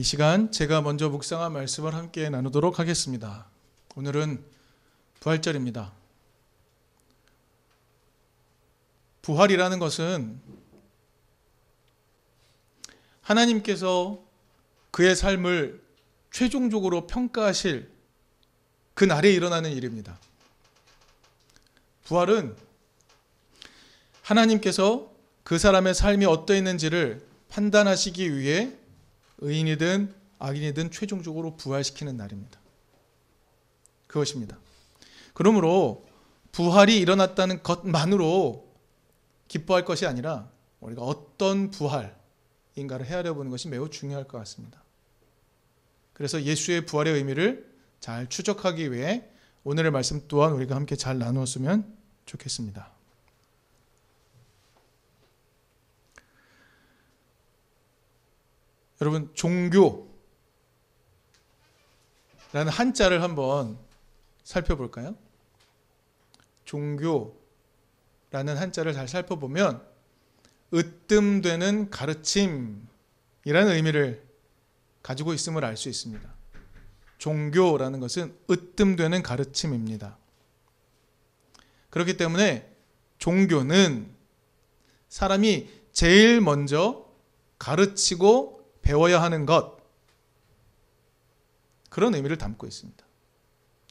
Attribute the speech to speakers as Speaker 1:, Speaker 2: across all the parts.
Speaker 1: 이 시간 제가 먼저 묵상한 말씀을 함께 나누도록 하겠습니다. 오늘은 부활절입니다. 부활이라는 것은 하나님께서 그의 삶을 최종적으로 평가하실 그 날에 일어나는 일입니다. 부활은 하나님께서 그 사람의 삶이 어떠했는지를 판단하시기 위해 의인이든 악인이든 최종적으로 부활시키는 날입니다. 그것입니다. 그러므로 부활이 일어났다는 것만으로 기뻐할 것이 아니라 우리가 어떤 부활인가를 헤아려 보는 것이 매우 중요할 것 같습니다. 그래서 예수의 부활의 의미를 잘 추적하기 위해 오늘의 말씀 또한 우리가 함께 잘 나누었으면 좋겠습니다. 여러분, 종교라는 한자를 한번 살펴볼까요? 종교라는 한자를 잘 살펴보면 으뜸되는 가르침이라는 의미를 가지고 있음을 알 수 있습니다. 종교라는 것은 으뜸되는 가르침입니다. 그렇기 때문에 종교는 사람이 제일 먼저 가르치고 배워야 하는 것, 그런 의미를 담고 있습니다.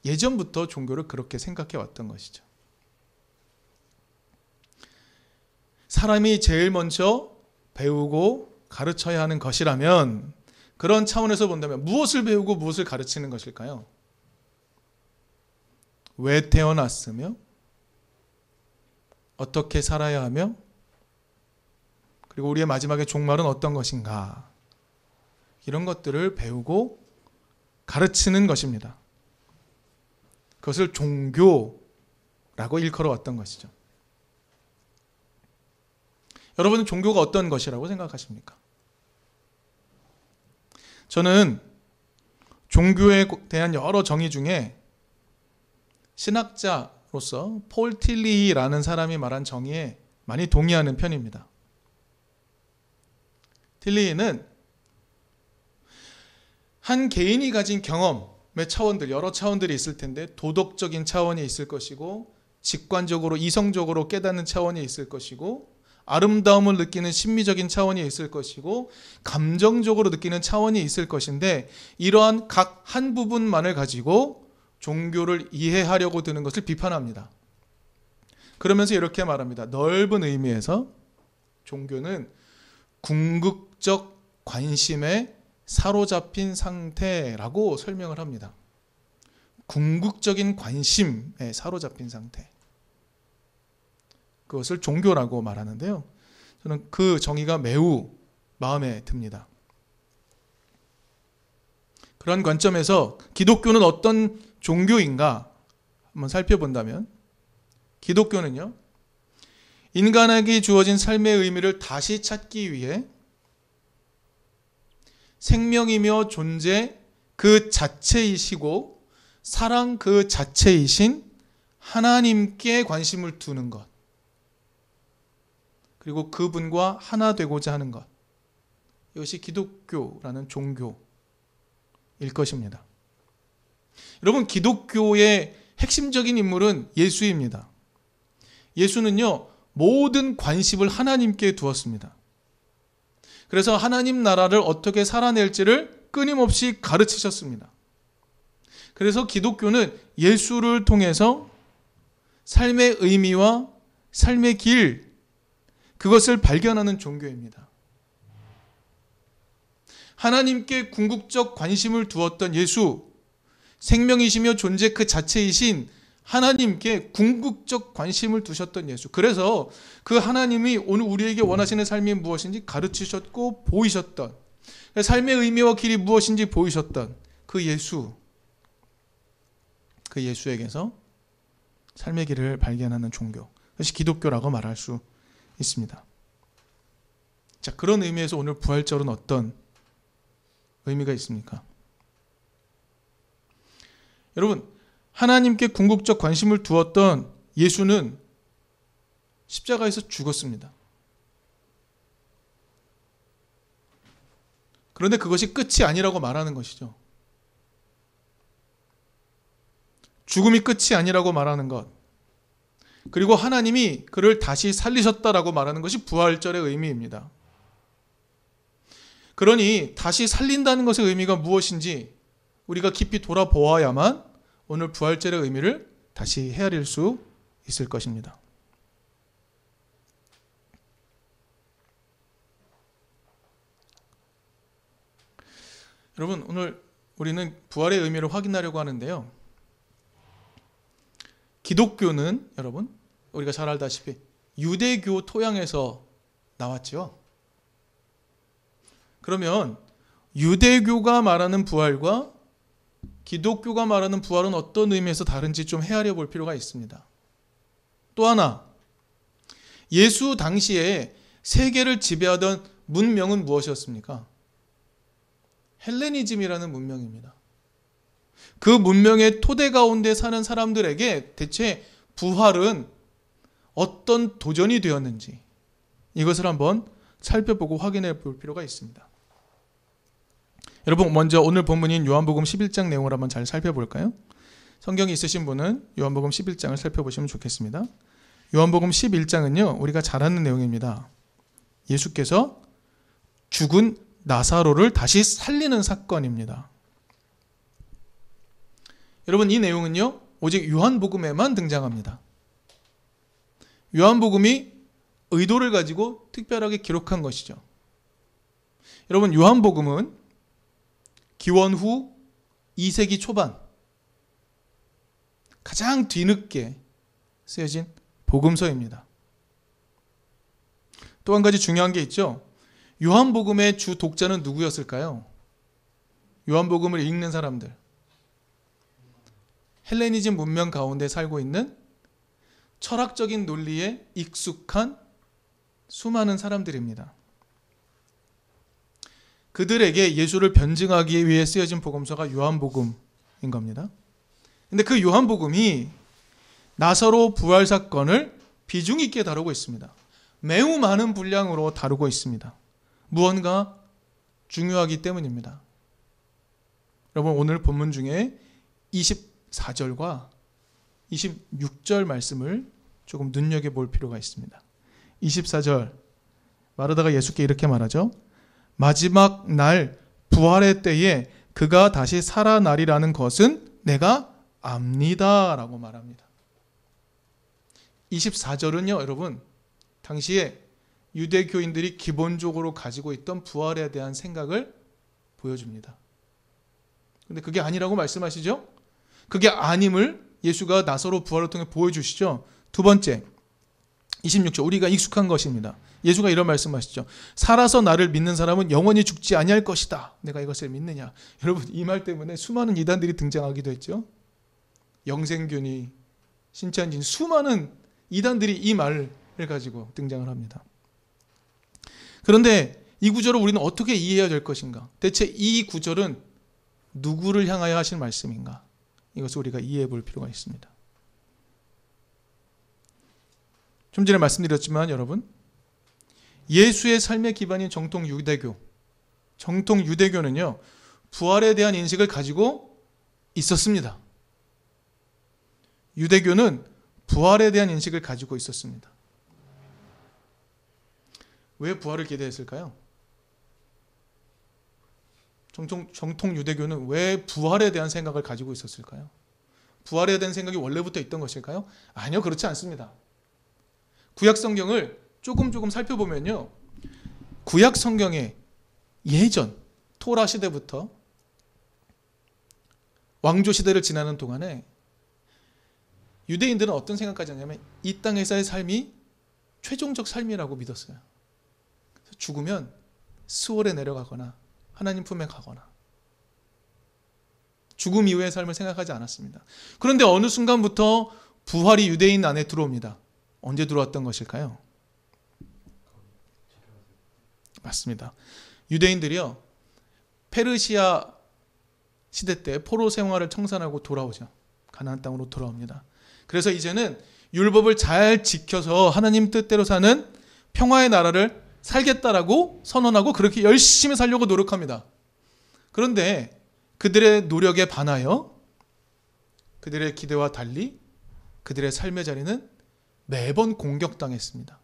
Speaker 1: 예전부터 종교를 그렇게 생각해 왔던 것이죠. 사람이 제일 먼저 배우고 가르쳐야 하는 것이라면 그런 차원에서 본다면 무엇을 배우고 무엇을 가르치는 것일까요? 왜 태어났으며 어떻게 살아야 하며 그리고 우리의 마지막의 종말은 어떤 것인가, 이런 것들을 배우고 가르치는 것입니다. 그것을 종교라고 일컬어 왔던 것이죠. 여러분은 종교가 어떤 것이라고 생각하십니까? 저는 종교에 대한 여러 정의 중에 신학자로서 폴 틸리히라는 사람이 말한 정의에 많이 동의하는 편입니다. 틸리히는 한 개인이 가진 경험의 차원들, 여러 차원들이 있을 텐데 도덕적인 차원이 있을 것이고 직관적으로 이성적으로 깨닫는 차원이 있을 것이고 아름다움을 느끼는 심미적인 차원이 있을 것이고 감정적으로 느끼는 차원이 있을 것인데 이러한 각 한 부분만을 가지고 종교를 이해하려고 드는 것을 비판합니다. 그러면서 이렇게 말합니다. 넓은 의미에서 종교는 궁극적 관심에 사로잡힌 상태라고 설명을 합니다. 궁극적인 관심에 사로잡힌 상태, 그것을 종교라고 말하는데요. 저는 그 정의가 매우 마음에 듭니다. 그런 관점에서 기독교는 어떤 종교인가 한번 살펴본다면, 기독교는요, 인간에게 주어진 삶의 의미를 다시 찾기 위해 생명이며 존재 그 자체이시고 사랑 그 자체이신 하나님께 관심을 두는 것, 그리고 그분과 하나 되고자 하는 것, 이것이 기독교라는 종교일 것입니다. 여러분, 기독교의 핵심적인 인물은 예수입니다. 예수는요, 모든 관심을 하나님께 두었습니다. 그래서 하나님 나라를 어떻게 살아낼지를 끊임없이 가르치셨습니다. 그래서 기독교는 예수를 통해서 삶의 의미와 삶의 길, 그것을 발견하는 종교입니다. 하나님께 궁극적 관심을 두었던 예수, 생명이시며 존재 그 자체이신 하나님께 궁극적 관심을 두셨던 예수, 그래서 그 하나님이 오늘 우리에게 원하시는 삶이 무엇인지 가르치셨고 보이셨던, 삶의 의미와 길이 무엇인지 보이셨던 그 예수, 그 예수에게서 삶의 길을 발견하는 종교, 그것이 기독교라고 말할 수 있습니다. 자, 그런 의미에서 오늘 부활절은 어떤 의미가 있습니까? 여러분, 하나님께 궁극적 관심을 두었던 예수는 십자가에서 죽었습니다. 그런데 그것이 끝이 아니라고 말하는 것이죠. 죽음이 끝이 아니라고 말하는 것. 그리고 하나님이 그를 다시 살리셨다라고 말하는 것이 부활절의 의미입니다. 그러니 다시 살린다는 것의 의미가 무엇인지 우리가 깊이 돌아보아야만 오늘 부활절의 의미를 다시 헤아릴 수 있을 것입니다. 여러분, 오늘 우리는 부활의 의미를 확인하려고 하는데요. 기독교는 여러분, 우리가 잘 알다시피 유대교 토양에서 나왔죠. 그러면 유대교가 말하는 부활과 기독교가 말하는 부활은 어떤 의미에서 다른지 좀 헤아려 볼 필요가 있습니다. 또 하나, 예수 당시에 세계를 지배하던 문명은 무엇이었습니까? 헬레니즘이라는 문명입니다. 그 문명의 토대 가운데 사는 사람들에게 대체 부활은 어떤 도전이 되었는지 이것을 한번 살펴보고 확인해 볼 필요가 있습니다. 여러분, 먼저 오늘 본문인 요한복음 11장 내용을 한번 잘 살펴볼까요? 성경이 있으신 분은 요한복음 11장을 살펴보시면 좋겠습니다. 요한복음 11장은요, 우리가 잘 아는 내용입니다. 예수께서 죽은 나사로를 다시 살리는 사건입니다. 여러분, 이 내용은요, 오직 요한복음에만 등장합니다. 요한복음이 의도를 가지고 특별하게 기록한 것이죠. 여러분, 요한복음은 기원 후 2세기 초반 가장 뒤늦게 쓰여진 복음서입니다. 또 한 가지 중요한 게 있죠. 요한복음의 주 독자는 누구였을까요? 요한복음을 읽는 사람들, 헬레니즘 문명 가운데 살고 있는 철학적인 논리에 익숙한 수많은 사람들입니다. 그들에게 예수를 변증하기 위해 쓰여진 복음서가 요한복음인 겁니다. 근데 그 요한복음이 나사로 부활 사건을 비중 있게 다루고 있습니다. 매우 많은 분량으로 다루고 있습니다. 무언가 중요하기 때문입니다. 여러분, 오늘 본문 중에 24절과 26절 말씀을 조금 눈여겨볼 필요가 있습니다. 24절, 마르다가 예수께 이렇게 말하죠. 마지막 날 부활의 때에 그가 다시 살아나리라는 것은 내가 압니다 라고 말합니다. 24절은요, 여러분, 당시에 유대교인들이 기본적으로 가지고 있던 부활에 대한 생각을 보여줍니다. 근데 그게 아니라고 말씀하시죠? 그게 아님을 예수가 나사로 부활을 통해 보여주시죠. 두 번째, 26절, 우리가 익숙한 것입니다. 예수가 이런 말씀하시죠. 살아서 나를 믿는 사람은 영원히 죽지 아니할 것이다. 내가 이것을 믿느냐. 여러분, 이 말 때문에 수많은 이단들이 등장하기도 했죠. 영생균이, 신천진, 수많은 이단들이 이 말을 가지고 등장을 합니다. 그런데 이 구절을 우리는 어떻게 이해해야 될 것인가? 대체 이 구절은 누구를 향하여 하신 말씀인가? 이것을 우리가 이해해 볼 필요가 있습니다. 좀 전에 말씀드렸지만 여러분, 예수의 삶의 기반인 정통 유대교는요, 부활에 대한 인식을 가지고 있었습니다. 유대교는 부활에 대한 인식을 가지고 있었습니다. 왜 부활을 기대했을까요? 정통 유대교는 왜 부활에 대한 생각을 가지고 있었을까요? 부활에 대한 생각이 원래부터 있던 것일까요? 아니요, 그렇지 않습니다. 구약 성경을 조금 살펴보면요, 구약 성경의 예전 토라 시대부터 왕조 시대를 지나는 동안에 유대인들은 어떤 생각까지 하냐면 이 땅에서의 삶이 최종적 삶이라고 믿었어요. 죽으면 스월에 내려가거나 하나님 품에 가거나 죽음 이후의 삶을 생각하지 않았습니다. 그런데 어느 순간부터 부활이 유대인 안에 들어옵니다. 언제 들어왔던 것일까요? 맞습니다. 유대인들이요, 페르시아 시대 때 포로 생활을 청산하고 돌아오죠. 가나안 땅으로 돌아옵니다. 그래서 이제는 율법을 잘 지켜서 하나님 뜻대로 사는 평화의 나라를 살겠다라고 선언하고 그렇게 열심히 살려고 노력합니다. 그런데 그들의 노력에 반하여 그들의 기대와 달리 그들의 삶의 자리는 매번 공격당했습니다.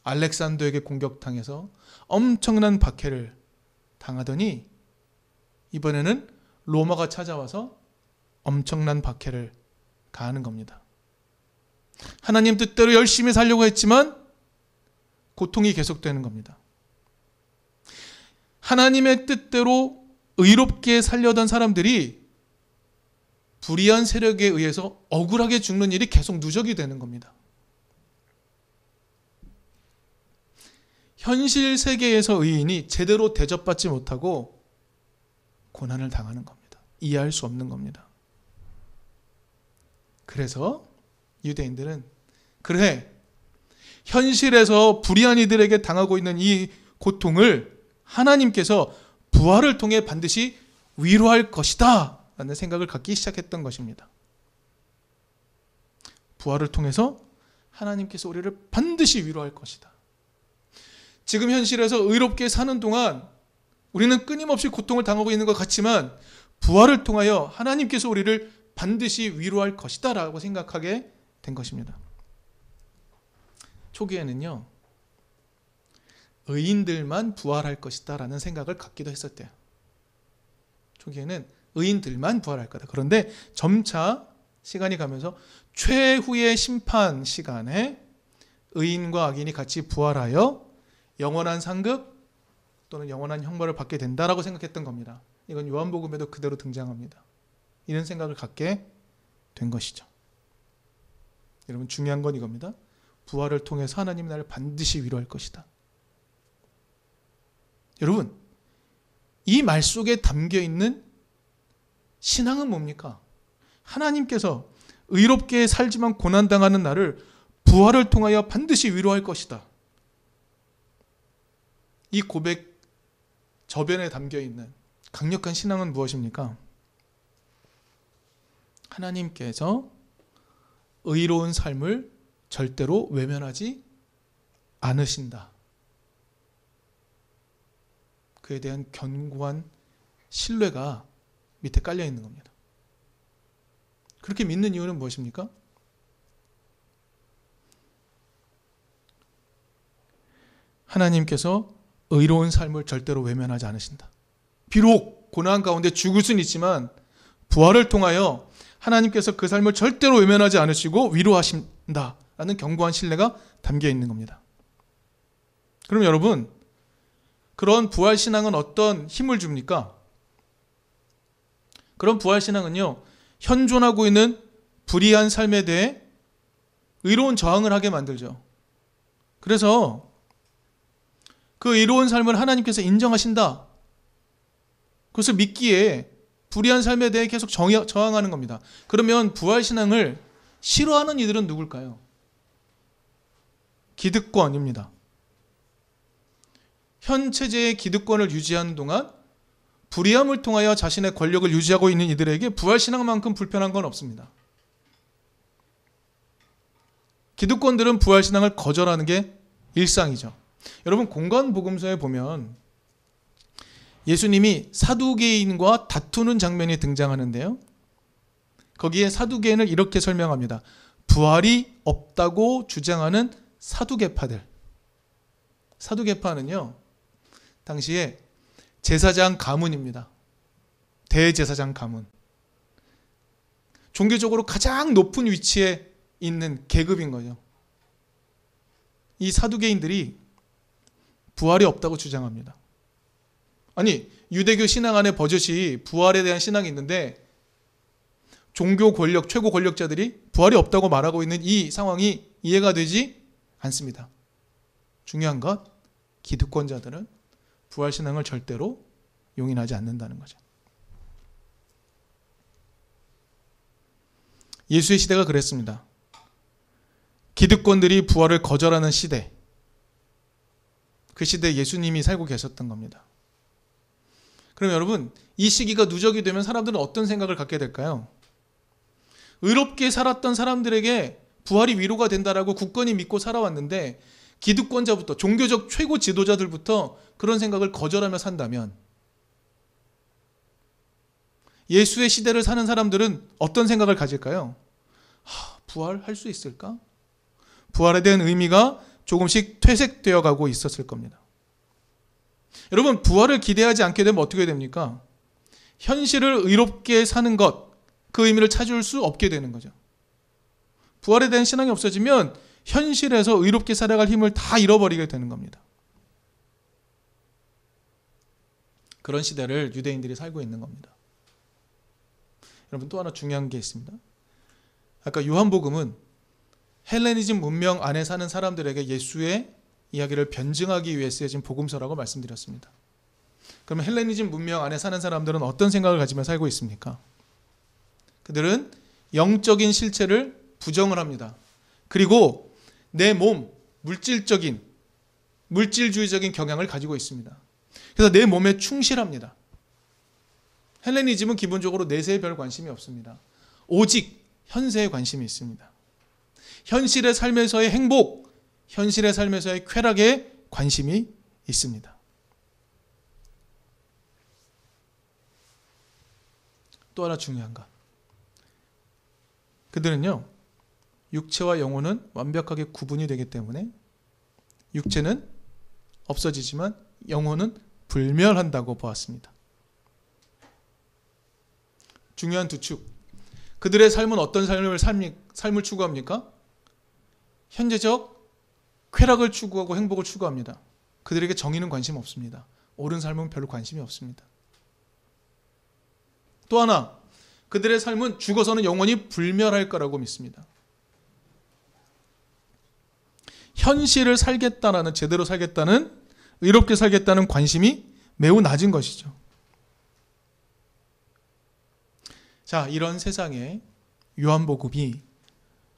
Speaker 1: 알렉산더에게 공격당해서 엄청난 박해를 당하더니 이번에는 로마가 찾아와서 엄청난 박해를 가하는 겁니다. 하나님 뜻대로 열심히 살려고 했지만 고통이 계속되는 겁니다. 하나님의 뜻대로 의롭게 살려던 사람들이 불의한 세력에 의해서 억울하게 죽는 일이 계속 누적이 되는 겁니다. 현실 세계에서 의인이 제대로 대접받지 못하고 고난을 당하는 겁니다. 이해할 수 없는 겁니다. 그래서 유대인들은 그래, 현실에서 불의한 이들에게 당하고 있는 이 고통을 하나님께서 부활을 통해 반드시 위로할 것이다 라는 생각을 갖기 시작했던 것입니다. 부활을 통해서 하나님께서 우리를 반드시 위로할 것이다. 지금 현실에서 의롭게 사는 동안 우리는 끊임없이 고통을 당하고 있는 것 같지만 부활을 통하여 하나님께서 우리를 반드시 위로할 것이다 라고 생각하게 된 것입니다. 초기에는요, 의인들만 부활할 것이다 라는 생각을 갖기도 했었대요. 초기에는 의인들만 부활할 거다. 그런데 점차 시간이 가면서 최후의 심판 시간에 의인과 악인이 같이 부활하여 영원한 상급 또는 영원한 형벌을 받게 된다라고 생각했던 겁니다. 이건 요한복음에도 그대로 등장합니다. 이런 생각을 갖게 된 것이죠. 여러분, 중요한 건 이겁니다. 부활을 통해서 하나님이 나를 반드시 위로할 것이다. 여러분, 이 말 속에 담겨있는 신앙은 뭡니까? 하나님께서 의롭게 살지만 고난당하는 나를 부활을 통하여 반드시 위로할 것이다. 이 고백 저변에 담겨있는 강력한 신앙은 무엇입니까? 하나님께서 의로운 삶을 절대로 외면하지 않으신다. 그에 대한 견고한 신뢰가 밑에 깔려 있는 겁니다. 그렇게 믿는 이유는 무엇입니까? 하나님께서 의로운 삶을 절대로 외면하지 않으신다. 비록 고난 가운데 죽을 수는 있지만 부활을 통하여 하나님께서 그 삶을 절대로 외면하지 않으시고 위로하신다 라는 견고한 신뢰가 담겨 있는 겁니다. 그럼 여러분, 그런 부활신앙은 어떤 힘을 줍니까? 그런 부활신앙은요, 현존하고 있는 불의한 삶에 대해 의로운 저항을 하게 만들죠. 그래서 그 의로운 삶을 하나님께서 인정하신다, 그것을 믿기에 불의한 삶에 대해 계속 저항하는 겁니다. 그러면 부활신앙을 싫어하는 이들은 누굴까요? 기득권입니다. 현 체제의 기득권을 유지하는 동안 불의함을 통하여 자신의 권력을 유지하고 있는 이들에게 부활신앙만큼 불편한 건 없습니다. 기득권들은 부활신앙을 거절하는 게 일상이죠. 여러분, 공관복음서에 보면 예수님이 사두개인과 다투는 장면이 등장하는데요. 거기에 사두개인을 이렇게 설명합니다. 부활이 없다고 주장하는 사두개파들. 사두개파는요, 당시에 제사장 가문입니다. 대제사장 가문. 종교적으로 가장 높은 위치에 있는 계급인 거죠. 이 사두개인들이 부활이 없다고 주장합니다. 아니, 유대교 신앙 안에 버젓이 부활에 대한 신앙이 있는데 종교 권력, 최고 권력자들이 부활이 없다고 말하고 있는 이 상황이 이해가 되지 않습니다. 중요한 것, 기득권자들은 부활신앙을 절대로 용인하지 않는다는 거죠. 예수의 시대가 그랬습니다. 기득권들이 부활을 거절하는 시대, 그 시대에 예수님이 살고 계셨던 겁니다. 그럼 여러분, 이 시기가 누적이 되면 사람들은 어떤 생각을 갖게 될까요? 의롭게 살았던 사람들에게 부활이 위로가 된다라고 굳건히 믿고 살아왔는데 기득권자부터, 종교적 최고 지도자들부터 그런 생각을 거절하며 산다면 예수의 시대를 사는 사람들은 어떤 생각을 가질까요? 부활할 수 있을까? 부활에 대한 의미가 조금씩 퇴색되어 가고 있었을 겁니다. 여러분, 부활을 기대하지 않게 되면 어떻게 됩니까? 현실을 의롭게 사는 것, 그 의미를 찾을 수 없게 되는 거죠. 부활에 대한 신앙이 없어지면 현실에서 의롭게 살아갈 힘을 다 잃어버리게 되는 겁니다. 그런 시대를 유대인들이 살고 있는 겁니다. 여러분, 또 하나 중요한 게 있습니다. 아까 요한복음은 헬레니즘 문명 안에 사는 사람들에게 예수의 이야기를 변증하기 위해 쓰여진 복음서라고 말씀드렸습니다. 그러면 헬레니즘 문명 안에 사는 사람들은 어떤 생각을 가지며 살고 있습니까? 그들은 영적인 실체를 부정을 합니다. 그리고 내 몸, 물질주의적인 경향을 가지고 있습니다. 그래서 내 몸에 충실합니다. 헬레니즘은 기본적으로 내세에 별 관심이 없습니다. 오직 현세에 관심이 있습니다. 현실의 삶에서의 행복, 현실의 삶에서의 쾌락에 관심이 있습니다. 또 하나 중요한 것. 그들은요, 육체와 영혼은 완벽하게 구분이 되기 때문에 육체는 없어지지만 영혼은 불멸한다고 보았습니다. 중요한 두 축. 그들의 삶은 어떤 삶을 추구합니까? 현재적 쾌락을 추구하고 행복을 추구합니다. 그들에게 정의는 관심 없습니다. 옳은 삶은 별로 관심이 없습니다. 또 하나, 그들의 삶은 죽어서는 영원히 불멸할 거라고 믿습니다. 현실을 살겠다라는, 제대로 살겠다는, 의롭게 살겠다는 관심이 매우 낮은 것이죠. 자, 이런 세상에 요한복음이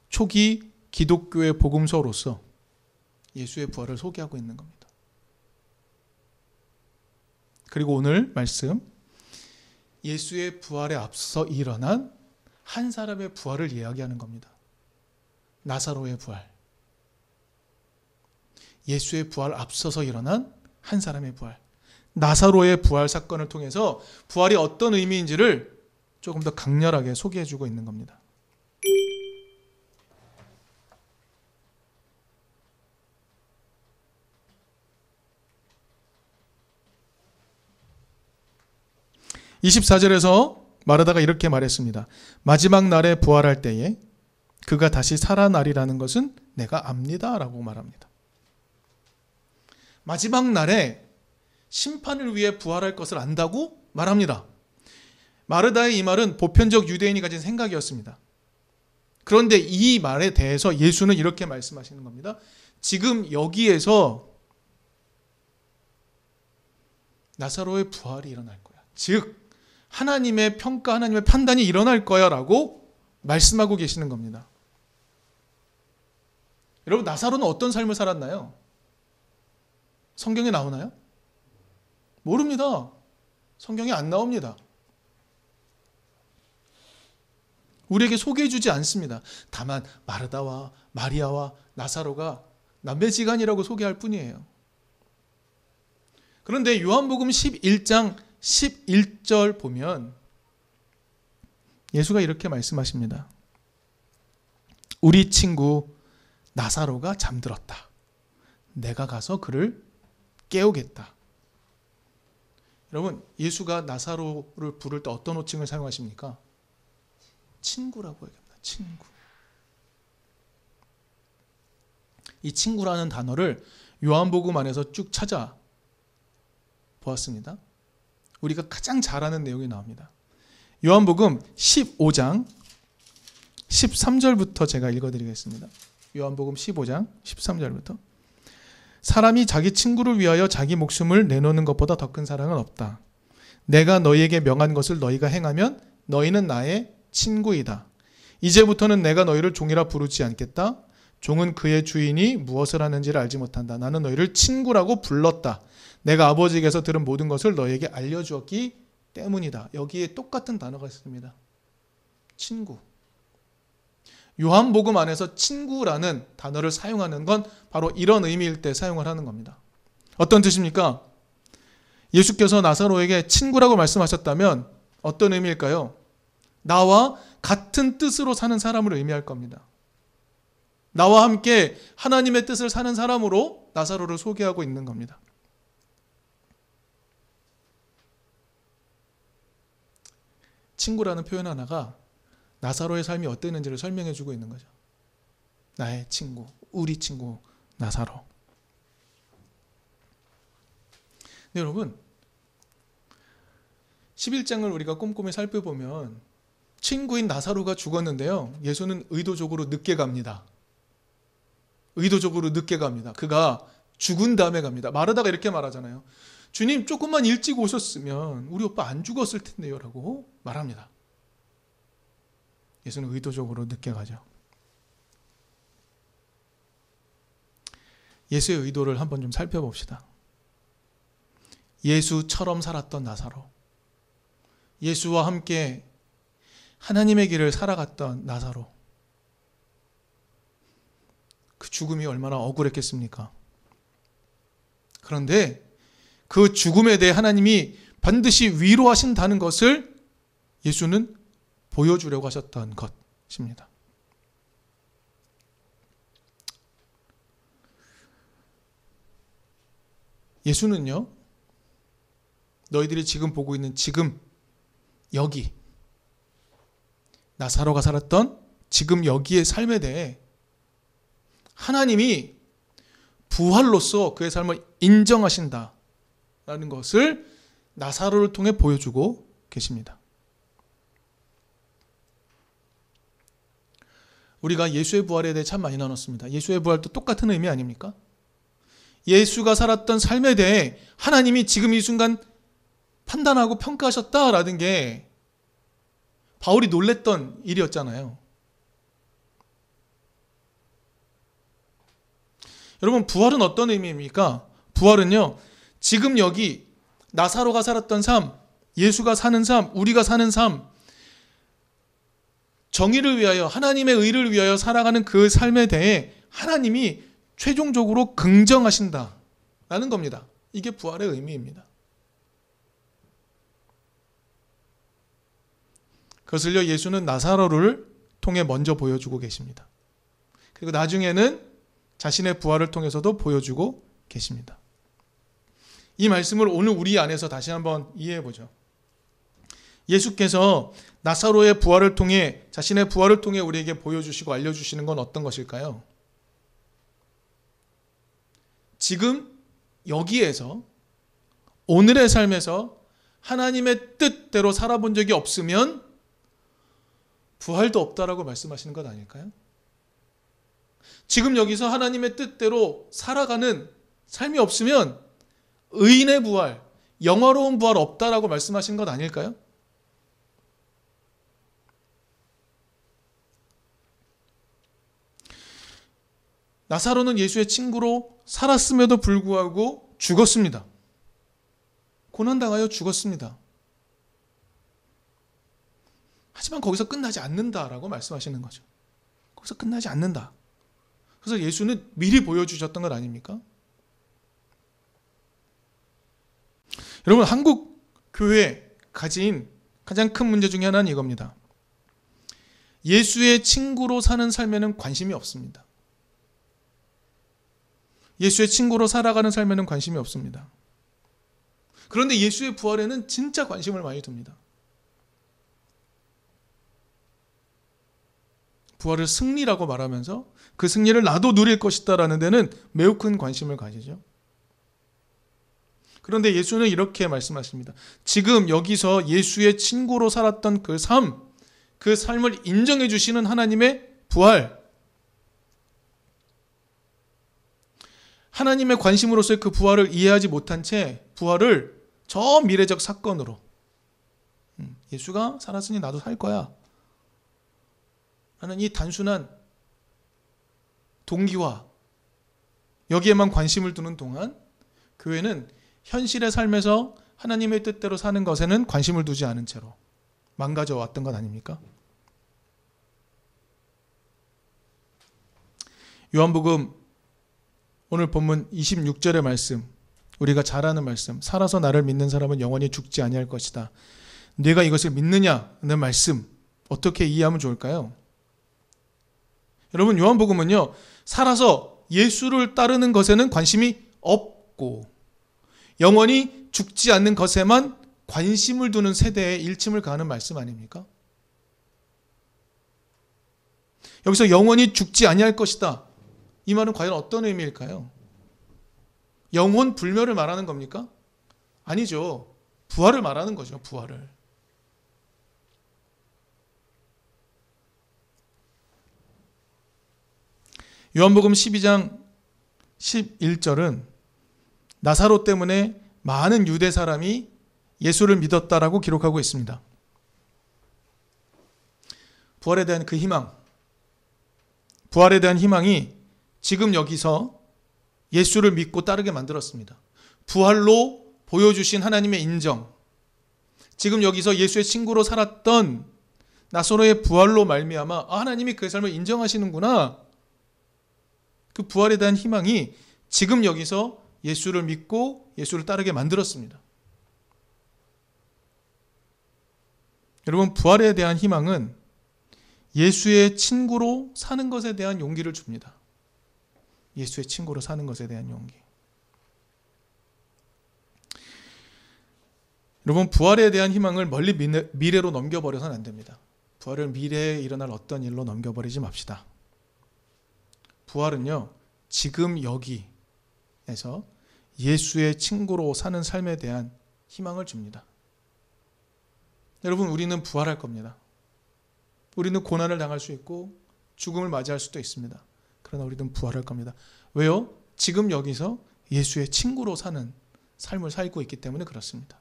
Speaker 1: 초기 기독교의 복음서로서 예수의 부활을 소개하고 있는 겁니다. 그리고 오늘 말씀, 예수의 부활에 앞서 일어난 한 사람의 부활을 이야기하는 겁니다. 나사로의 부활. 예수의 부활 앞서서 일어난 한 사람의 부활. 나사로의 부활 사건을 통해서 부활이 어떤 의미인지를 조금 더 강렬하게 소개해주고 있는 겁니다. (24절에서) 마르다가 이렇게 말했습니다. 마지막 날에 부활할 때에 그가 다시 살아나리라는 것은 내가 압니다 라고 말합니다. 마지막 날에 심판을 위해 부활할 것을 안다고 말합니다. 마르다의 이 말은 보편적 유대인이 가진 생각이었습니다. 그런데 이 말에 대해서 예수는 이렇게 말씀하시는 겁니다. 지금 여기에서 나사로의 부활이 일어날 거야. 즉 하나님의 평가, 하나님의 판단이 일어날 거야 라고 말씀하고 계시는 겁니다. 여러분, 나사로는 어떤 삶을 살았나요? 성경에 나오나요? 모릅니다. 성경에 안 나옵니다. 우리에게 소개해주지 않습니다. 다만 마르다와 마리아와 나사로가 남매지간이라고 소개할 뿐이에요. 그런데 요한복음 11장 11절 보면 예수가 이렇게 말씀하십니다. 우리 친구 나사로가 잠들었다. 내가 가서 그를 깨우겠다. 여러분, 예수가 나사로를 부를 때 어떤 호칭을 사용하십니까? 친구라고 얘기합니다. 친구. 이 친구라는 단어를 요한복음 안에서 쭉 찾아 보았습니다. 우리가 가장 잘 아는 내용이 나옵니다. 요한복음 15장 13절부터 제가 읽어드리겠습니다. 요한복음 15장 13절부터. 사람이 자기 친구를 위하여 자기 목숨을 내놓는 것보다 더 큰 사랑은 없다. 내가 너희에게 명한 것을 너희가 행하면 너희는 나의 친구이다. 이제부터는 내가 너희를 종이라 부르지 않겠다. 종은 그의 주인이 무엇을 하는지를 알지 못한다. 나는 너희를 친구라고 불렀다. 내가 아버지에게서 들은 모든 것을 너희에게 알려주었기 때문이다. 여기에 똑같은 단어가 있습니다. 친구. 요한복음 안에서 친구라는 단어를 사용하는 건 바로 이런 의미일 때 사용을 하는 겁니다. 어떤 뜻입니까? 예수께서 나사로에게 친구라고 말씀하셨다면 어떤 의미일까요? 나와 같은 뜻으로 사는 사람을 의미할 겁니다. 나와 함께 하나님의 뜻을 사는 사람으로 나사로를 소개하고 있는 겁니다. 친구라는 표현 하나가 나사로의 삶이 어땠는지를 설명해 주고 있는 거죠. 나의 친구, 우리 친구 나사로. 네, 여러분 11장을 우리가 꼼꼼히 살펴보면 친구인 나사로가 죽었는데요, 예수는 의도적으로 늦게 갑니다. 의도적으로 늦게 갑니다. 그가 죽은 다음에 갑니다. 마르다가 이렇게 말하잖아요. 주님, 조금만 일찍 오셨으면 우리 오빠 안 죽었을 텐데요 라고 말합니다. 예수는 의도적으로 늦게 가죠. 예수의 의도를 한번 좀 살펴봅시다. 예수처럼 살았던 나사로, 예수와 함께 하나님의 길을 살아갔던 나사로, 그 죽음이 얼마나 억울했겠습니까? 그런데 그 죽음에 대해 하나님이 반드시 위로하신다는 것을 예수는 보여주려고 하셨던 것입니다. 예수는요, 너희들이 지금 보고 있는 지금 여기, 나사로가 살았던 지금 여기의 삶에 대해 하나님이 부활로서 그의 삶을 인정하신다라는 것을 나사로를 통해 보여주고 계십니다. 우리가 예수의 부활에 대해 참 많이 나눴습니다. 예수의 부활도 똑같은 의미 아닙니까? 예수가 살았던 삶에 대해 하나님이 지금 이 순간 판단하고 평가하셨다라는 게 바울이 놀랬던 일이었잖아요. 여러분, 부활은 어떤 의미입니까? 부활은요, 지금 여기 나사로가 살았던 삶, 예수가 사는 삶, 우리가 사는 삶, 정의를 위하여, 하나님의 의를 위하여 살아가는 그 삶에 대해 하나님이 최종적으로 긍정하신다라는 겁니다. 이게 부활의 의미입니다. 그것을요, 예수는 나사로를 통해 먼저 보여주고 계십니다. 그리고 나중에는 자신의 부활을 통해서도 보여주고 계십니다. 이 말씀을 오늘 우리 안에서 다시 한번 이해해 보죠. 예수께서 나사로의 부활을 통해, 자신의 부활을 통해 우리에게 보여주시고 알려주시는 건 어떤 것일까요? 지금 여기에서, 오늘의 삶에서 하나님의 뜻대로 살아본 적이 없으면 부활도 없다라고 말씀하시는 것 아닐까요? 지금 여기서 하나님의 뜻대로 살아가는 삶이 없으면 의인의 부활, 영화로운 부활 없다라고 말씀하시는 것 아닐까요? 나사로는 예수의 친구로 살았음에도 불구하고 죽었습니다. 고난당하여 죽었습니다. 하지만 거기서 끝나지 않는다라고 말씀하시는 거죠. 거기서 끝나지 않는다. 그래서 예수는 미리 보여주셨던 것 아닙니까? 여러분, 한국 교회에 가진 가장 큰 문제 중에 하나는 이겁니다. 예수의 친구로 사는 삶에는 관심이 없습니다. 예수의 친구로 살아가는 삶에는 관심이 없습니다. 그런데 예수의 부활에는 진짜 관심을 많이 둡니다. 부활을 승리라고 말하면서 그 승리를 나도 누릴 것이다라는 데는 매우 큰 관심을 가지죠. 그런데 예수는 이렇게 말씀하십니다. 지금 여기서 예수의 친구로 살았던 그 삶, 그 삶을 인정해 주시는 하나님의 부활, 하나님의 관심으로서의 그 부활을 이해하지 못한 채 부활을 저 미래적 사건으로, 예수가 살았으니 나도 살 거야 라는 이 단순한 동기와 여기에만 관심을 두는 동안 교회는 현실의 삶에서 하나님의 뜻대로 사는 것에는 관심을 두지 않은 채로 망가져 왔던 것 아닙니까? 요한복음 오늘 본문 26절의 말씀, 우리가 잘 아는 말씀, 살아서 나를 믿는 사람은 영원히 죽지 아니할 것이다. 네가 이것을 믿느냐는 말씀 어떻게 이해하면 좋을까요? 여러분, 요한복음은요, 살아서 예수를 따르는 것에는 관심이 없고 영원히 죽지 않는 것에만 관심을 두는 세대의 일침을 가하는 말씀 아닙니까? 여기서 영원히 죽지 아니할 것이다, 이 말은 과연 어떤 의미일까요? 영혼 불멸을 말하는 겁니까? 아니죠. 부활을 말하는 거죠. 부활을. 요한복음 12장 11절은 나사로 때문에 많은 유대 사람이 예수를 믿었다라고 기록하고 있습니다. 부활에 대한 그 희망, 부활에 대한 희망이 지금 여기서 예수를 믿고 따르게 만들었습니다. 부활로 보여주신 하나님의 인정, 지금 여기서 예수의 친구로 살았던 나사로의 부활로 말미암아 하나님이 그의 삶을 인정하시는구나, 그 부활에 대한 희망이 지금 여기서 예수를 믿고 예수를 따르게 만들었습니다. 여러분, 부활에 대한 희망은 예수의 친구로 사는 것에 대한 용기를 줍니다. 예수의 친구로 사는 것에 대한 용기. 여러분, 부활에 대한 희망을 멀리 미래로 넘겨버려서는 안 됩니다. 부활을 미래에 일어날 어떤 일로 넘겨버리지 맙시다. 부활은요, 지금 여기에서 예수의 친구로 사는 삶에 대한 희망을 줍니다. 여러분, 우리는 부활할 겁니다. 우리는 고난을 당할 수 있고 죽음을 맞이할 수도 있습니다. 그러나 우리는 부활할 겁니다. 왜요? 지금 여기서 예수의 친구로 사는 삶을 살고 있기 때문에 그렇습니다.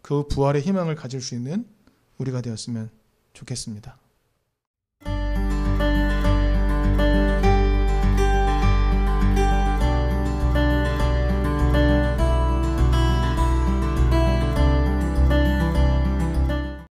Speaker 1: 그 부활의 희망을 가질 수 있는 우리가 되었으면 좋겠습니다.